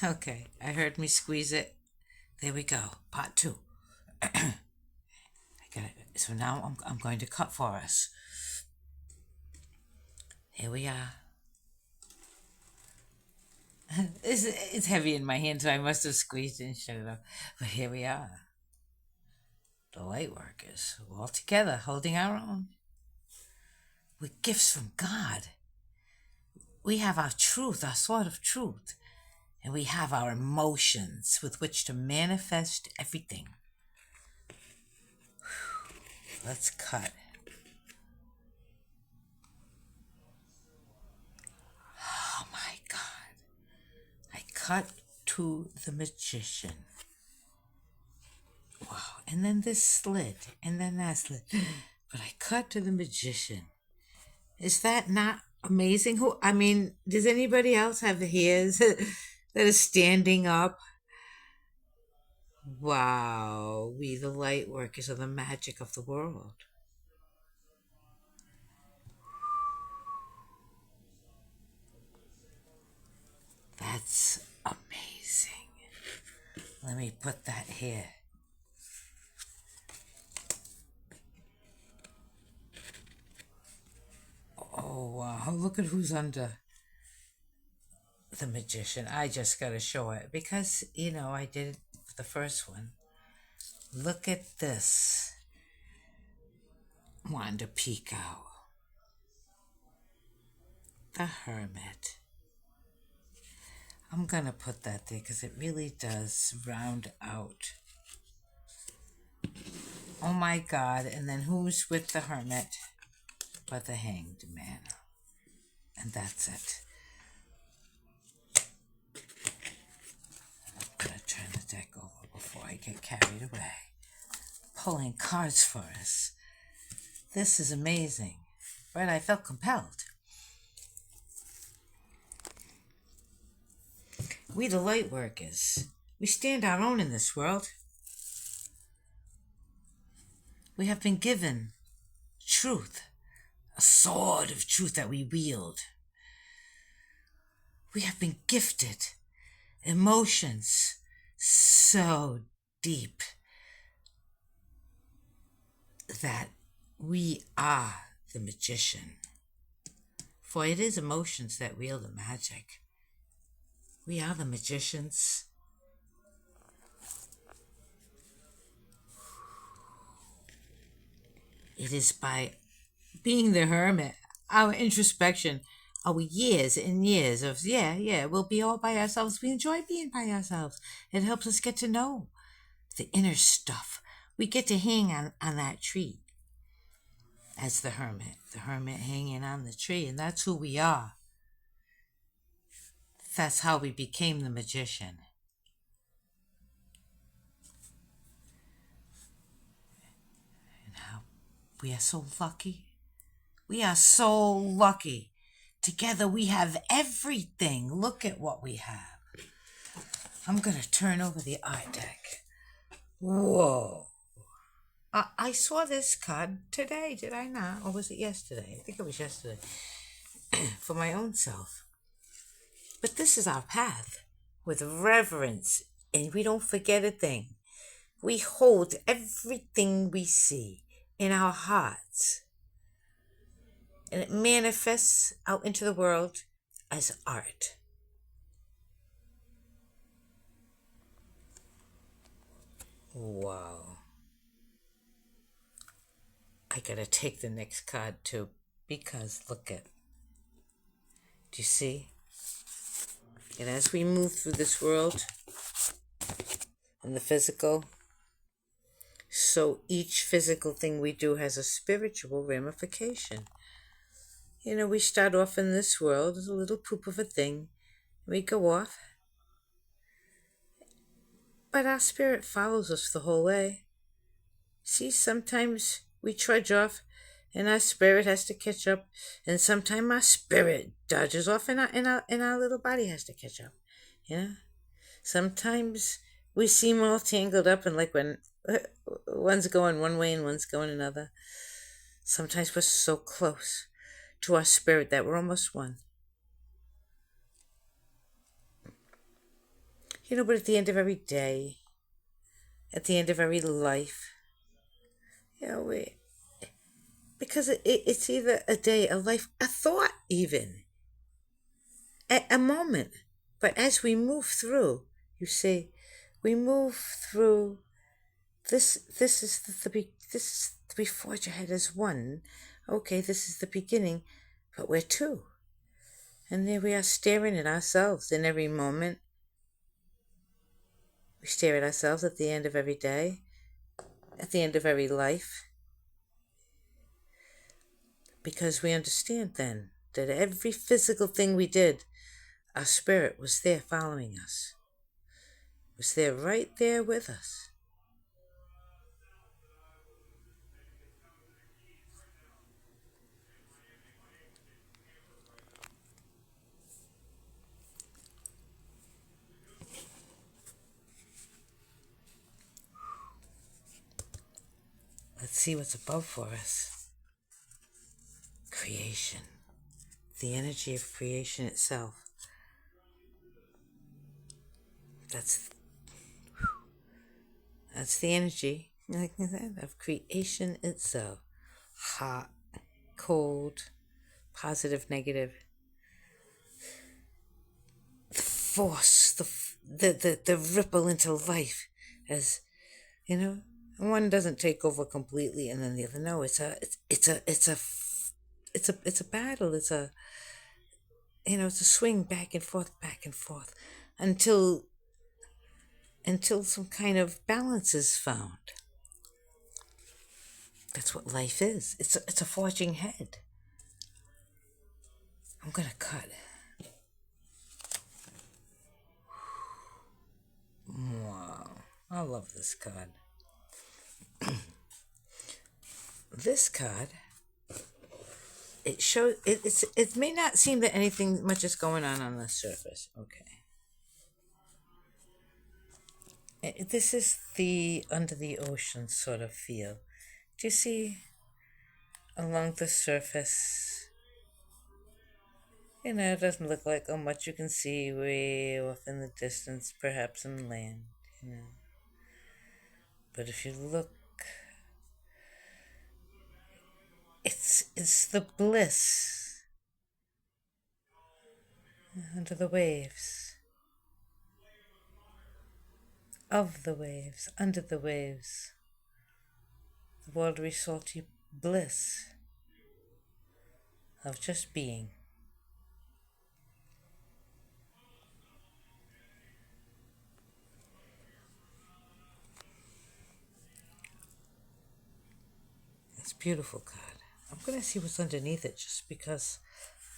Okay, I heard me squeeze it. There we go. Part two. I got it. So now I'm going to cut for us. Here we are. It's heavy in my hand, so I must have squeezed it and shut it off. But here we are. The light workers, all together, holding our own. We're gifts from God. We have our truth, our sword of truth. And we have our emotions with which to manifest everything. Let's cut. Oh my God. I cut to the magician. Wow. And then this slid, and then that slid. But I cut to the magician. Is that not amazing? Does anybody else have hairs that are standing up? Wow. We, the light workers, are the magic of the world. That's amazing. Let me put that here. Oh, wow. Look at who's under the magician. I just got to show it because, I did it for the first one. Look at this. Wanda Pico. The Hermit. I'm going to put that there because it really does round out. Oh my God. And then who's with the Hermit but the Hanged Man? And that's it. I'm going to turn the deck over before I get carried away. Pulling cards for us. This is amazing. Right? I felt compelled. We, the light workers, we stand our own in this world. We have been given truth, a sword of truth that we wield. We have been gifted emotions so deep that we are the magician. For it is emotions that wield the magic. We are the magicians. It is by being the hermit, our introspection, our years and years of, we'll be all by ourselves. We enjoy being by ourselves. It helps us get to know the inner stuff. We get to hang on that tree as the hermit hanging on the tree, and that's who we are. That's how we became the magician. And how we are so lucky. We are so lucky. Together we have everything. Look at what we have. I'm going to turn over the art deck. Whoa. I saw this card today, did I not? Or was it yesterday? I think it was yesterday. For my own self. But this is our path with reverence, and we don't forget a thing. We hold everything we see in our hearts, and it manifests out into the world as art. Wow. I gotta take the next card too, because look at. Do you see? And as we move through this world and the physical, so each physical thing we do has a spiritual ramification. We start off in this world as a little poop of a thing. We go off. But our spirit follows us the whole way. See, sometimes we trudge off and our spirit has to catch up, and sometimes our spirit dodges off and our little body has to catch up. Sometimes we seem all tangled up, and like when one's going one way and one's going another. Sometimes we're so close to our spirit that we're almost one. But at the end of every day, at the end of every life, we because it's either a day, a life, a thought, even a moment. But as we move through, you see, we move through this. This is we forge ahead as one. Okay, this is the beginning, but we're two, and there we are staring at ourselves in every moment. We stare at ourselves at the end of every day, at the end of every life, because we understand then that every physical thing we did, our spirit was there following us, was there right there with us. Let's see what's above for us. Creation. The energy of creation itself. That's the energy, like I said, of creation itself. Hot, cold, positive, negative. The force, the ripple into life, as one doesn't take over completely and then the other. No, it's a battle. It's a swing back and forth, until some kind of balance is found. That's what life is. It's a forging head. I'm gonna cut. Wow, I love this card. This card, it may not seem that anything much is going on the surface. Okay. This is the under the ocean sort of feel. Do you see along the surface? It doesn't look like how much you can see way off in the distance, perhaps in land, But if you look, it's the bliss under the waves, of the waves, under the waves, the watery, salty bliss of just being. It's a beautiful card. I'm going to see what's underneath it just because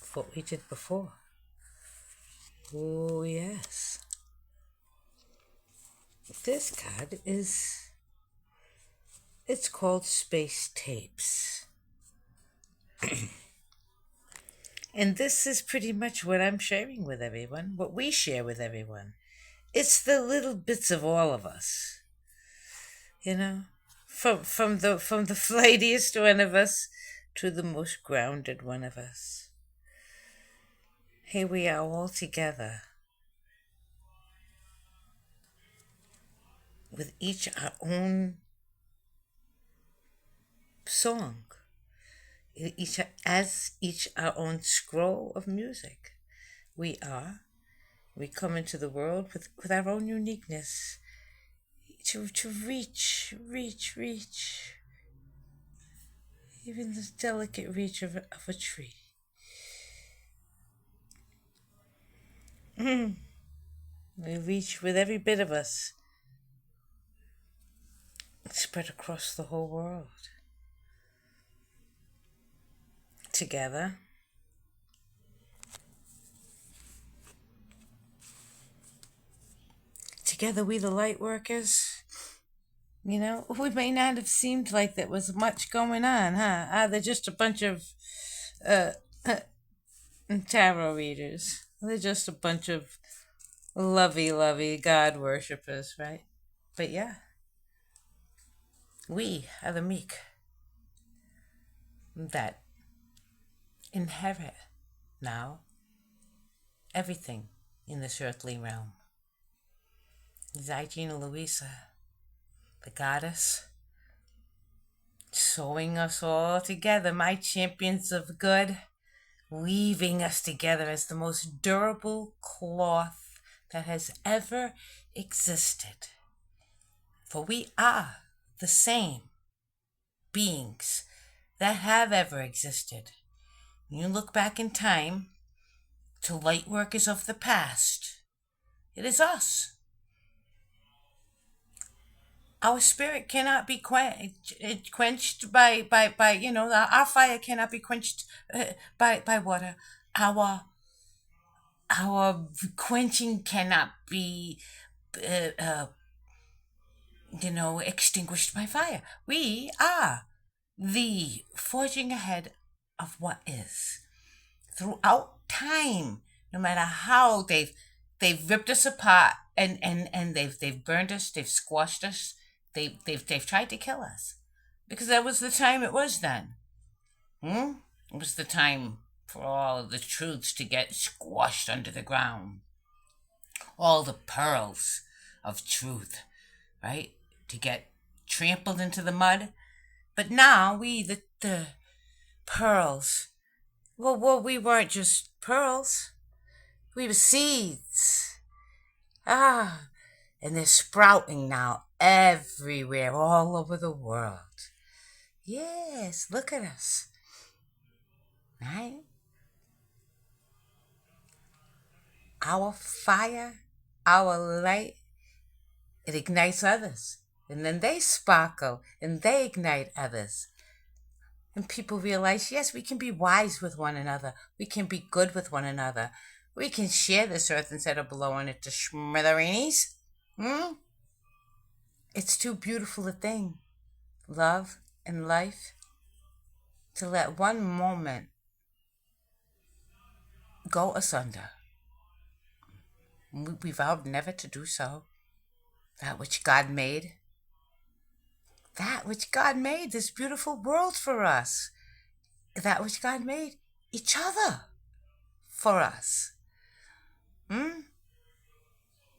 of what we did before. Oh, yes. This card it's called Space Tapes. And this is pretty much what I'm sharing with everyone, what we share with everyone. It's the little bits of all of us. From the flightiest one of us to the most grounded one of us. Here we are all together, with each our own song, each our own scroll of music. We come into the world with our own uniqueness to reach even the delicate reach of a tree. We reach with every bit of us, spread across the whole world. Together. Together, we the light workers. We may not have seemed like there was much going on, huh? They're just a bunch of tarot readers. They're just a bunch of lovey God worshippers, right? But yeah, we are the meek that inherit now everything in this earthly realm. Gina Louisa, the goddess, sewing us all together, my champions of good, weaving us together as the most durable cloth that has ever existed. For we are the same beings that have ever existed. You look back in time to light workers of the past. It is us. Our spirit cannot be quenched by our fire cannot be quenched by water. Our quenching cannot be extinguished by fire. We are the forging ahead of what is. Throughout time, no matter how they've ripped us apart and they've burned us, they've squashed us, they've tried to kill us. Because that was the time it was then. It was the time for all of the truths to get squashed under the ground. All the pearls of truth, right? To get trampled into the mud. But now we, the pearls, well, we weren't just pearls. We were seeds. And they're sprouting now everywhere, all over the world. Yes, look at us. Right? Our fire, our light, it ignites others. And then they sparkle and they ignite others. And people realize, yes, we can be wise with one another. We can be good with one another. We can share this earth instead of blowing it to smithereens. It's too beautiful a thing, love and life, to let one moment go asunder. We vowed never to do so. That which God made, this beautiful world for us, that which God made, each other for us.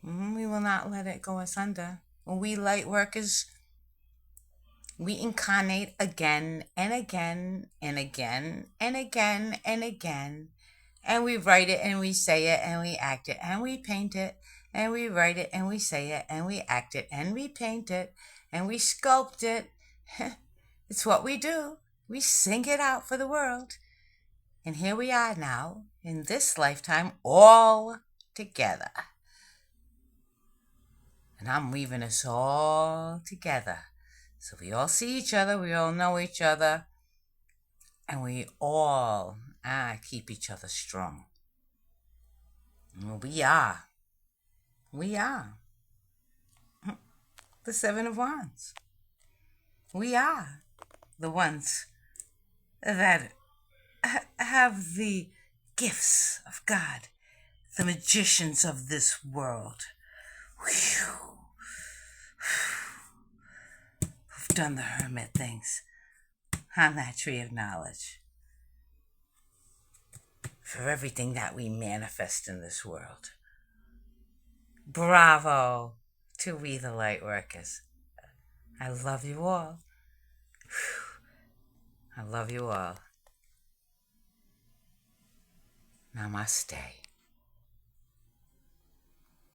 We will not let it go asunder. When we light workers, we incarnate again and again and again and again and again. And we write it and we say it and we act it and we paint it. And we write it and we say it and we act it and we paint it and we sculpt it. It's what we do. We sing it out for the world. And here we are now, in this lifetime, all together. And I'm weaving us all together. So we all see each other, we all know each other, and we all keep each other strong. We are the Seven of Wands. We are the ones that have the gifts of God, the magicians of this world. Whew. Who've done the hermit things on that tree of knowledge. For everything that we manifest in this world. Bravo to we the light workers. I love you all. I love you all. Namaste.